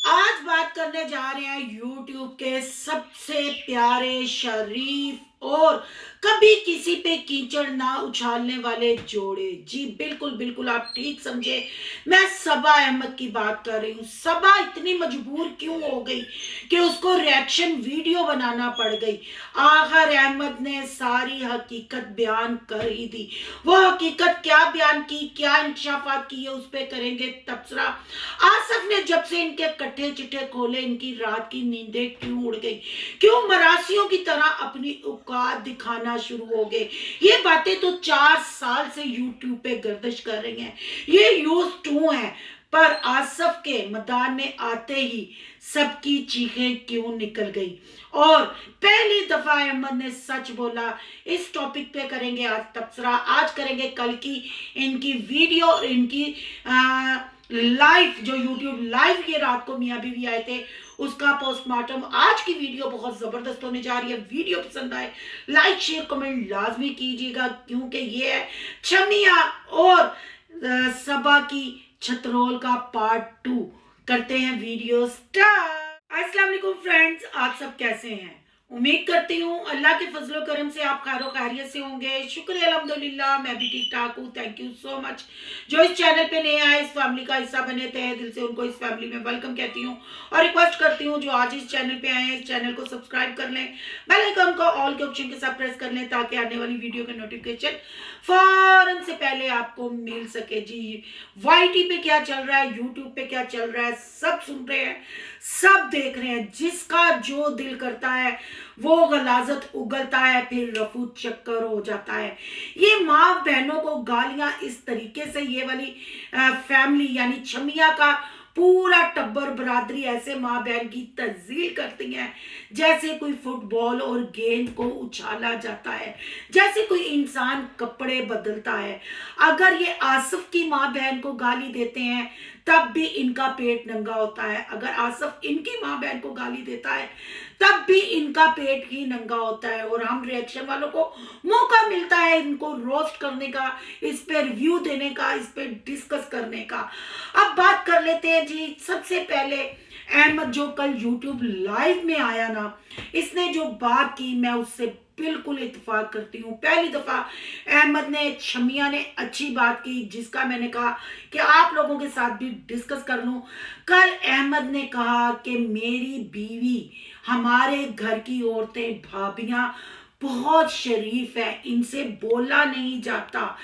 आज बात करने जा रहे हैं यूट्यूब के सबसे प्यारे, शरीफ और कभी किसी पे कीचड़ ना उछालने वाले जोड़े। जी बिल्कुल बिल्कुल, आप ठीक समझे। मैं सबा अहमद की बात कर रही हूँ। सबा इतनी मजबूर क्यों हो गई कि उसको रिएक्शन वीडियो बनाना पड़ गई। आखिर अहमद ने सारी हकीकत बयान कर ही दी। वो हकीकत क्या बयान की, क्या इंकशाफात किए, उस पर करेंगे तबसरा। आसफ ने जब से इनके कट्ठे चिट्ठे खोले, इनकी रात की नींदें क्यों उड़ गई, क्यों मरासियों की तरह अपनी औकात दिखाना शुरू हो गए। ये बातें तो 4 साल से यूट्यूब पे गर्दिश कर रही हैं, ये यूज टू है। पर आसफ के मैदान में आते ही सबकी चीखें क्यों निकल गई। और पहली दफा अहमद ने सच बोला। इस टॉपिक पे करेंगे आज तबसरा। आज करेंगे कल की इनकी वीडियो और इनकी लाइव, जो यूट्यूब लाइव ये रात को मियाँ बीवी आए थे, उसका पोस्टमार्टम। आज की वीडियो बहुत जबरदस्त होने जा रही है। वीडियो पसंद आए लाइक शेयर कमेंट लाजमी कीजिएगा, क्योंकि ये है छमिया और सबा की छतरोल का पार्ट 2। करते हैं वीडियो स्टार्ट। अस्सलाम वालेकुम फ्रेंड्स, आप सब कैसे हैं? उम्मीद करती हूँ अल्लाह के फजलो करम से आप खैरो खैरियत से होंगे। शुक्र अल्हम्दुलिल्लाह, मैं भी ठीक ठाक हूँ। Thank you so much. जो इस चैनल पे नए आए, इस फैमिली का हिस्सा बने, तहे दिल से उनको इस फैमिली में वेलकम कहती हूँ और रिक्वेस्ट करती हूँ जो आज इस चैनल पे आए हैं, इस चैनल को सब्सक्राइब कर लें, बेल आइकन को ऑल के ऑप्शन के साथ प्रेस कर लें, ताकि आने वाली वीडियो का नोटिफिकेशन फौरन से पहले आपको मिल सके। जी, वाईटी पे क्या चल रहा है, यूट्यूब पे क्या चल रहा है, सब सुन रहे हैं, सब देख रहे हैं। जिसका जो दिल करता है वो गलाजत उगलता है, फिर रफू चक्कर हो जाता है। ये माँ बहनों को गालियां इस तरीके से, ये वाली फैमिली यानी छमिया का पूरा टब्बर बरादरी ऐसे माँ बहन की तज्जील करती हैं जैसे कोई फुटबॉल और गेंद को उछाला जाता है, जैसे कोई इंसान कपड़े बदलता है। अगर ये आसिफ की माँ बहन को गाली देते हैं तब भी इनका पेट नंगा होता है। अगर आसिफ इनकी माँ बहन को गाली देता है तब भी इनका पेट ही नंगा होता है। और हम रिएक्शन वालों को मौका मिलता है इनको रोस्ट करने का, इस पे रिव्यू देने का, इस पे डिस्कस करने का। अब बात कर लेते हैं जी। सबसे पहले अहमद जो कल यूट्यूब लाइव में आया ना, इसने जो बात की मैं उससे बिल्कुल इत्तेफाक करती हूँ। पहली दफा अहमद ने, छमिया ने अच्छी बात की, जिसका मैंने कहा कि आप लोगों के साथ भी डिस्कस कर लूं। कल अहमद ने कहा कि मेरी बीवी, हमारे घर की औरतें, भाभियां बहुत शरीफ है, इनसे बोला नहीं जाता।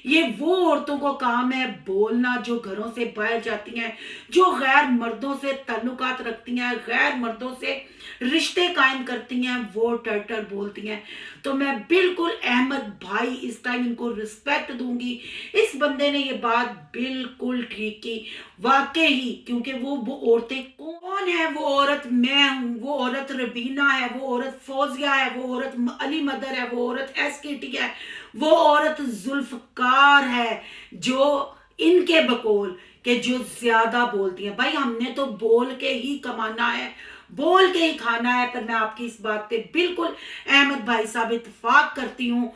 ये वो औरतों को काम है बोलना जो घरों से बाहर जाती हैं, जो गैर मर्दों से ताल्लुकात रखती हैं, गैर मर्दों से रिश्ते कायम करती हैं, वो टर बोलती हैं। तो मैं बिल्कुल अहमद भाई इस टाइम इनको रिस्पेक्ट दूंगी। इस बंदे ने ये बात बिल्कुल ठीक की वाकई, क्योंकि वो औरतें कौन है? वो औरत मैं हूं, वो औरत रबीना है, वो औरत फौजिया है, वो औरत अली मदर है, वो औरत एसकेटी है, वो औरत जुल्फकार है, जो इनके बकौल के जो ज्यादा बोलती है। भाई हमने तो बोल के ही कमाना है, बोल के ही खाना है। पर मैं आपकी इस बात पे बिल्कुल अहमद भाई साहब इत्तेफाक करती हूँ।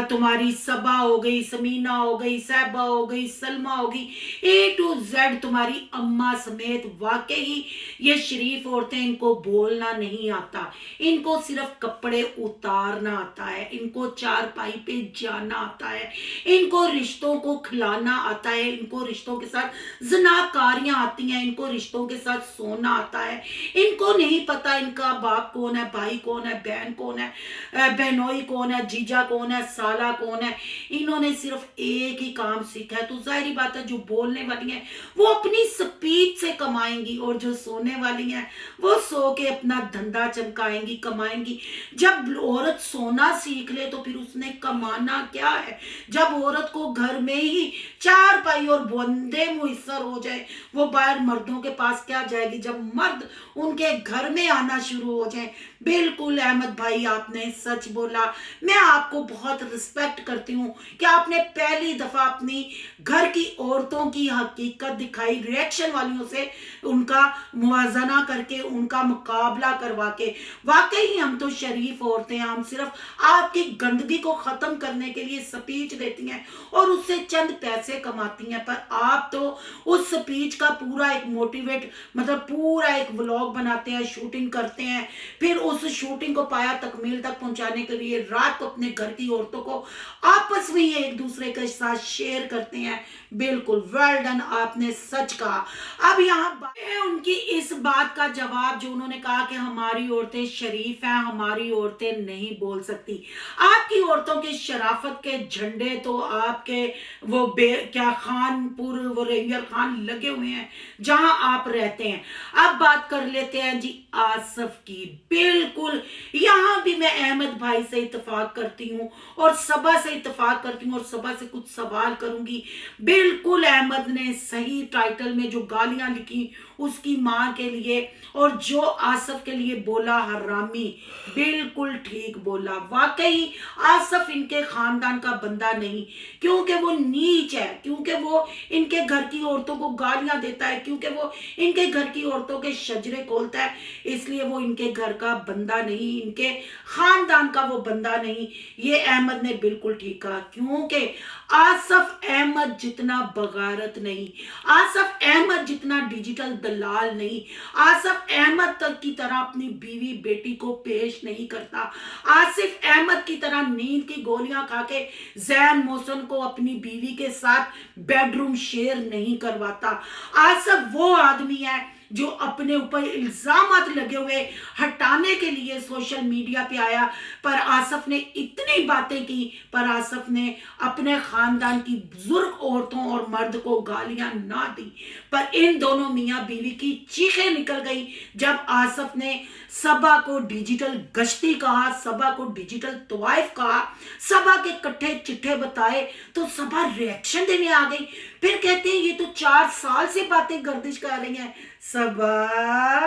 तुम्हारी सबा हो गई, समीना हो गई, सहबा हो गई, सलमा होगी, ए टू जेड तुम्हारी अम्मा समेत वाकई ये शरीफ औरतें, इनको बोलना नहीं आता, इनको सिर्फ कपड़े उतारना आता है, इनको चारपाई पे जाना आता है, इनको रिश्तों को खिलाना आता है, इनको रिश्तों के साथ जनाकारियां आती हैं, इनको रिश्तों के साथ सोना आता है। इनको नहीं पता इनका बाप कौन है, भाई कौन है, बहन कौन है, बहनोई कौन है, जीजा कौन है, साला कौन है। इन्होंने सिर्फ एक ही काम सीखा है। तो जाहिर बात है जो बोलने वाली हैं वो अपनी स्पीच से कमाएंगी, और जो सोने वाली हैं वो सो के अपना धंधा चमकाएंगी, कमाएंगी। जब औरत सोना सीख ले तो फिर उसने कमाना क्या है? जब औरत को घर में ही चार पाई और बंदे मुयसर हो जाए, वो बाहर मर्दों के पास क्या जाएगी? जब मर्द उनके घर में आना शुरू हो जाए। बिल्कुल अहमद भाई आपने सच बोला। मैं आपको बहुत रिस्पेक्ट करती हूँ कि आपने पहली दफा अपनी घर की औरतों की हकीकत दिखाई, रिएक्शन वालियों से उनका मुवाजना करके, उनका मुकाबला करवा के। वाकई हम तो शरीफ औरतें हैं, हम सिर्फ आपकी गंदगी को खत्म करने के लिए स्पीच देती हैं और उससे चंद पैसे कमाती हैं, पर आप तो उस स्पीच का पूरा एक मोटिवेट, मतलब पूरा एक व्लॉग बनाते हैं, शूटिंग करते हैं, फिर उस शूटिंग को पाया तकमील तक पहुंचाने के लिए रात को अपने घर की औरतों को आपस में ही एक दूसरे के साथ शेयर करते हैं। बिल्कुल वेल डन, आपने सच कहा। अब यहाँ उनकी इस बात का जवाब जो उन्होंने कहा कि हमारी औरतें शरीफ हैं, हमारी औरतें नहीं बोल सकती। आपकी औरतों की शराफत के झंडे तो आपके वो क्या खानपुर, वो रेंजर खान लगे हुए हैं जहां आप रहते हैं। अब बात कर लेते हैं जी आसफ की। बिल्कुल यहां भी मैं अहमद भाई से इत्तेफाक करती हूँ और सबा से इत्तेफाक करती हूँ और सबा से कुछ सवाल करूंगी। बिल्कुल अहमद ने सही टाइटल में जो गालियां लिखी उसकी मां के लिए और जो आसफ के लिए बोला हरामी, बिल्कुल ठीक बोला। वाकई आसफ इनके खानदान का बंदा नहीं, क्योंकि वो नीच है, क्योंकि वो इनके घर की औरतों को गालियां देता है, क्योंकि वो इनके घर की औरतों के शजरे खोलता है, इसलिए वो इनके घर का बंदा नहीं, इनके खानदान का वो बंदा नहीं। ये अहमद ने बिल्कुल ठीक कहा, क्योंकि आसफ अहमद जितना बगारत नहीं, आसफ अहमद जितना डिजिटल दलाल नहीं, आसफ अहमद तक की तरह अपनी बीवी बेटी को पेश नहीं करता, आसिफ अहमद की तरह नींद की गोलियां खा के जैन मोहसिन को अपनी बीवी के साथ बेडरूम शेयर नहीं करवाता। आसफ वो आदमी है जो अपने ऊपर इल्जामात लगे हुए हटाने के लिए सोशल मीडिया पे आया, पर आसफ ने इतनी बातें की, पर आसफ ने अपने खानदान की बुजुर्ग औरतों और मर्द को गालियां ना दी। पर इन दोनों मियां बीवी की चीखें निकल गई जब आसफ ने सबा को डिजिटल गश्ती कहा, सबा को डिजिटल तवाइफ कहा, सबा के कट्ठे चिट्ठे बताए, तो सबा रिएक्शन देने आ गई। फिर कहते हैं ये तो 4 साल से बातें गर्दिश कर रही हैं। सबा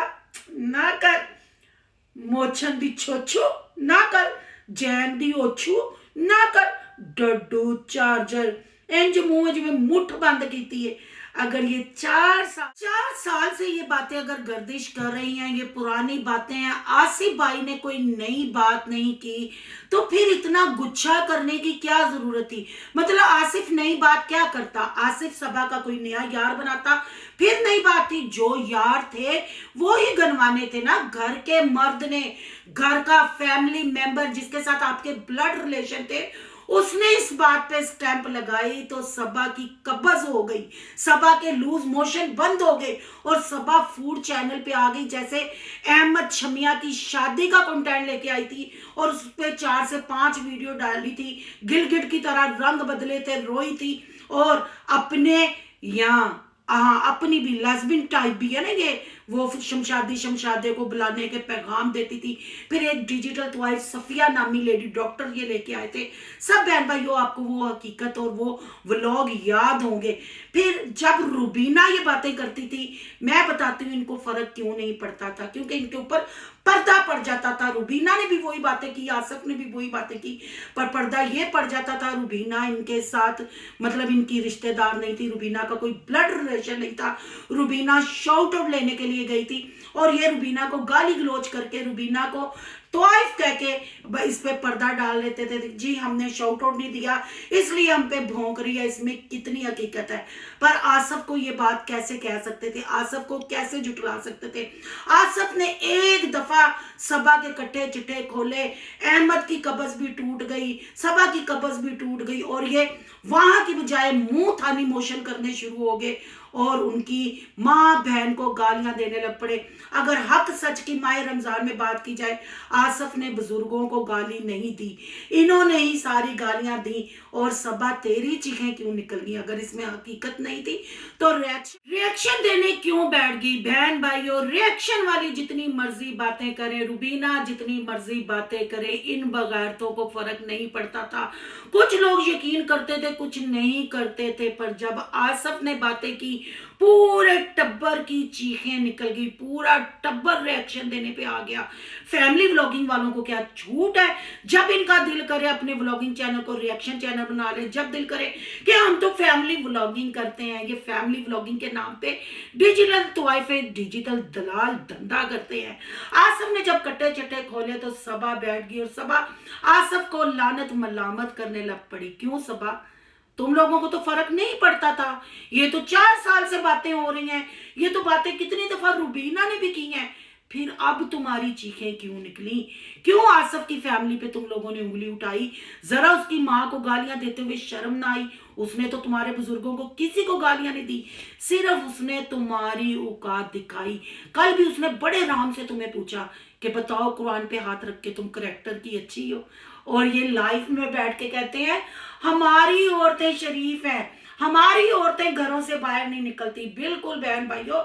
ना कर, मोछन दी छोछू ना कर, जैन दी ओछू ना कर, डड्डू चार्जर इंज मुंह में मुठ बंद की है। अगर ये 4 साल से ये बातें अगर गर्दिश कर रही हैं, ये पुरानी बातें हैं, आसिफ भाई ने कोई नई बात नहीं की, तो फिर इतना गुच्छा करने की क्या जरूरत थी? मतलब आसिफ नई बात क्या करता? आसिफ सबा का कोई नया यार बनाता, फिर नई बात थी। जो यार थे वो ही गनवाने थे ना, घर के मर्द ने, घर का फैमिली मेंबर जिसके साथ आपके ब्लड रिलेशन थे, उसने इस बात पे स्टैंप लगाई तो सबा की कब्ज हो गई, सबा के लूज मोशन बंद हो गए और सबा फूड चैनल पे आ गई, जैसे अहमद शमिया की शादी का कंटेंट लेके आई थी और उस पे 4 से 5 वीडियो डाली थी, गिलगिट की तरह रंग बदले थे, रोई थी और अपने यहाँ अपनी भी लेस्बियन टाइप भी है ना ये, वो शमशादे को बुलाने के पैगाम देती थी। फिर एक डिजिटल तवाइफ सफिया नामी लेडी डॉक्टर ये लेके आए थे। सब बहन भाइयों आपको वो हकीकत और वो व्लॉग याद होंगे। फिर जब रुबीना ये बातें करती थी, मैं बताती हूँ इनको फर्क क्यों नहीं पड़ता था, क्योंकि इनके ऊपर पर्दा पड़ जाता था। रुबीना ने भी वही बातें की, आसफ ने भी वही बातें की, पर पर्दा ये पड़ जाता था। रुबीना इनके साथ मतलब इनकी रिश्तेदार नहीं थी, रुबीना का कोई ब्लड रिलेशन नहीं था। रुबीना शाउट आउट लेने के लिए गई थी और ये रुबीना को गाली गलौज करके, रुबीना को तवाइफ कह के इस पे पर्दा डाल लेते थे। जी हमने शाउट आउट नहीं दिया इसलिए हम पे भौंक रही है, इसमें कितनी हकीकत है। पर आसफ को ये बात कैसे कह सकते थे, आसफ को कैसे जुटला सकते थे? आसफ ने एक दफा सबा के कट्टे चिट्टे खोले, अहमद की कब्ज भी टूट गई, सबा की कब्ज भी टूट गई और ये वहां की बजाय मुंह थानी मोशन करने शुरू हो गए और उनकी माँ बहन को गालियां देने लग पड़े। अगर हक सच की माह रमजान में बात की जाए, आसफ ने बुजुर्गों को गाली नहीं दी, इन्होंने ही सारी गालियां दी। और सबा तेरी चीखें क्यों निकल गई? अगर इसमें हकीकत नहीं थी तो रिएक्शन देने क्यों बैठ गई? बहन भाइयों, रिएक्शन वाली जितनी मर्जी बातें करे, रुबीना जितनी मर्जी बातें करे, इन बगैरतों को फर्क नहीं पड़ता था। कुछ लोग यकीन करते थे, कुछ नहीं करते थे, पर जब आसफ ने बातें की पूरे टब्बर की चीखें निकल गई, पूरा टब्बर रिएक्शन देने पे आ गया। फैमिली व्लॉगिंग वालों को क्या छूट है, जब इनका दिल करे अपने व्लॉगिंग चैनल को रिएक्शन चैनल बना ले, जब दिल करे कि हम तो फैमिली व्लॉगिंग करते हैं, ये फैमिली व्लॉगिंग के नाम पे डिजिटल तोहफे, डिजिटल दलाल धंधा करते हैं। आसफ ने जब कट्टे चट्टे खोले तो सबा बैठ गई और सबा आसफ को लानत मलामत करने लग पड़ी। क्यों सबा, तुम लोगों को तो फर्क नहीं पड़ता था, ये तो 4 साल से बातें हो रही हैं, ये तो बातें कितनी दफा रुबीना ने भी की हैं, फिर अब तुम्हारी चीखें क्यों निकली, क्यों आसफ की फैमिली पे तुम लोगों ने उंगली उठाई, जरा उसकी माँ को गालियां देते हुए शर्म ना आई? उसने तो तुम्हारे बुजुर्गों को किसी को गालियां नहीं दी, सिर्फ उसने तुम्हारी औकात दिखाई। कल भी उसने बड़े आराम से तुम्हें पूछा कि बताओ कुरान पे हाथ रख के तुम करैक्टर की अच्छी हो, और ये लाइफ में बैठ के कहते हैं हमारी औरतें शरीफ हैं, हमारी औरतें घरों से बाहर नहीं निकलती। बिल्कुल बहन भाइयों,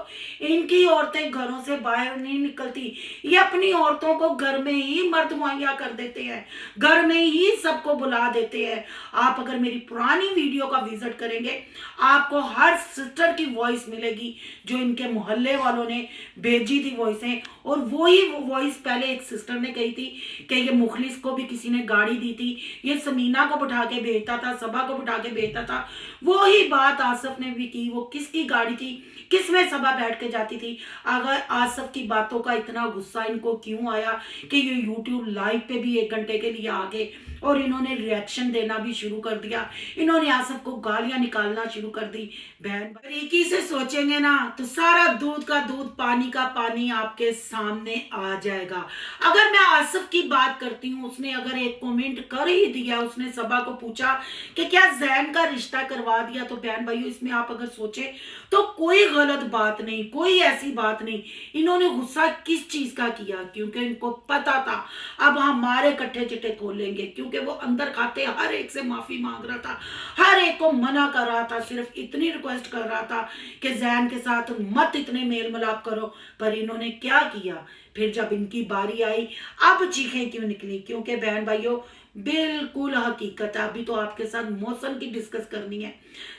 इनकी औरतें घरों से बाहर नहीं निकलती, ये अपनी औरतों को घर में ही मर्द मुहैया कर देते हैं, घर में ही सबको बुला देते हैं। आप अगर मेरी पुरानी वीडियो का विजिट करेंगे, आपको हर सिस्टर की वॉइस मिलेगी जो इनके मोहल्ले वालों ने भेजी थी वॉइसें, और वही वॉइस पहले एक सिस्टर ने कही थी कि ये मुखलिस को भी किसी ने गाड़ी दी थी, ये समीना को बिठा के भेजता था, सबा को बिठा के भेजता था। वही बात आसफ ने भी की, वो किसकी गाड़ी थी, किसमें सबा बैठ के जाती थी। अगर आसफ की बातों का इतना गुस्सा इनको क्यों आया कि ये यूट्यूब लाइव पे भी 1 घंटे के लिए आ गए और इन्होंने रिएक्शन देना भी शुरू कर दिया, इन्होंने आसफ को गालियां निकालना शुरू कर दी। बहन बारीकी से सोचेंगे ना तो सारा दूध का दूध, पानी का पानी आपके सामने आ जाएगा। अगर मैं आसफ की बात करती हूँ, उसने अगर एक कमेंट कर ही दिया, उसने सबा को पूछा कि क्या जैन का रिश्ता करवा दिया, तो बहन भाइयों इसमें आप अगर सोचे तो कोई गलत बात नहीं, कोई ऐसी बात नहीं। इन्होंने गुस्सा किस चीज का किया, क्योंकि इनको पता था अब हमारे कट्ठे चिट्ठे खोलेंगे, क्योंकि वो अंदर खाते हर एक से माफी मांग रहा था, हर एक को मना कर रहा था, सिर्फ इतनी रिक्वेस्ट कर रहा था कि जैन के साथ मत इतने मेल मिलाप करो। पर इन्होंने क्या किया, फिर जब इनकी बारी आई अब चीखें क्यों निकली? क्योंकि बहन भाइयों बिल्कुल हकीकत है, अभी तो आपके साथ मौसम की डिस्कस करनी है,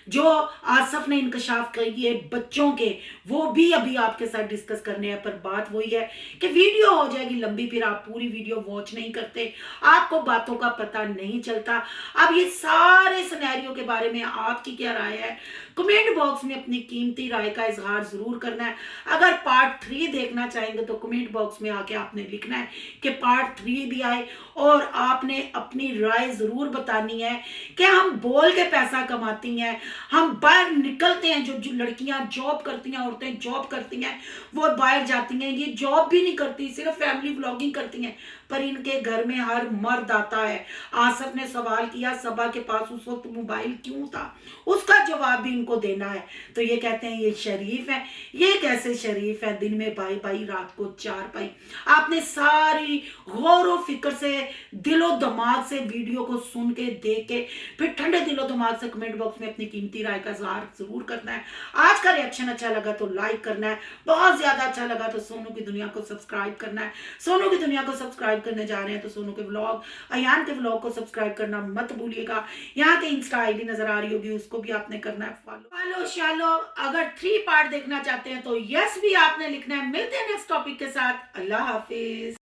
जो आसफ ने इंकशाफ करी है बच्चों के, वो भी अभी आपके साथ डिस्कस करने हैं। पर बात वही है कि वीडियो हो जाएगी लंबी, फिर आप पूरी वीडियो वॉच नहीं करते, आपको बातों का पता नहीं चलता। अब ये सारे सिनेरियो के बारे में आपकी क्या राय है, कमेंट बॉक्स में अपनी कीमती राय का इजहार जरूर करना है। अगर पार्ट 3 देखना चाहेंगे तो कमेंट बॉक्स में आके आपने लिखना है कि पार्ट 3 भी आए, और आपने अपनी राय जरूर बतानी है कि हम बोल के पैसा कमाती हैं, हम बाहर निकलते हैं, जो लड़कियां जॉब करती हैं, औरतें जॉब करती हैं, वो बाहर जाती हैं, ये जॉब भी नहीं करती, सिर्फ फैमिली व्लॉगिंग करती हैं, पर इनके घर में हर मर्द आता है। आसफ ने सवाल किया सबा के पास उस वक्त मोबाइल क्यों था, उसका जवाब भी इनको देना है। तो ये कहते हैं ये शरीफ है, ये कैसे शरीफ है, दिन में बाई बाई रात को 4 पाई। आपने सारी गौर व फिक्र से, दिलो दिमाग से वीडियो को सुन के, देख के, फिर ठंडे दिलो दिमाग से कमेंट बॉक्स में अपनी कीमती राय का इजहार जरूर करना है। आज का रिएक्शन अच्छा लगा तो लाइक करना है, बहुत ज्यादा अच्छा लगा तो सोनू की दुनिया को सब्सक्राइब करना है। सोनू की दुनिया को सब्सक्राइब करने जा रहे हैं तो सोनू के व्लॉग, अयान के व्लॉग को सब्सक्राइब करना मत भूलिएगा। यहाँ के इंस्टा आईडी नजर आ रही होगी, उसको भी आपने करना है फॉलो शालो। अगर 3 पार्ट देखना चाहते हैं तो यस भी आपने लिखना है। मिलते हैं नेक्स्ट टॉपिक के साथ। अल्लाह हाफिज।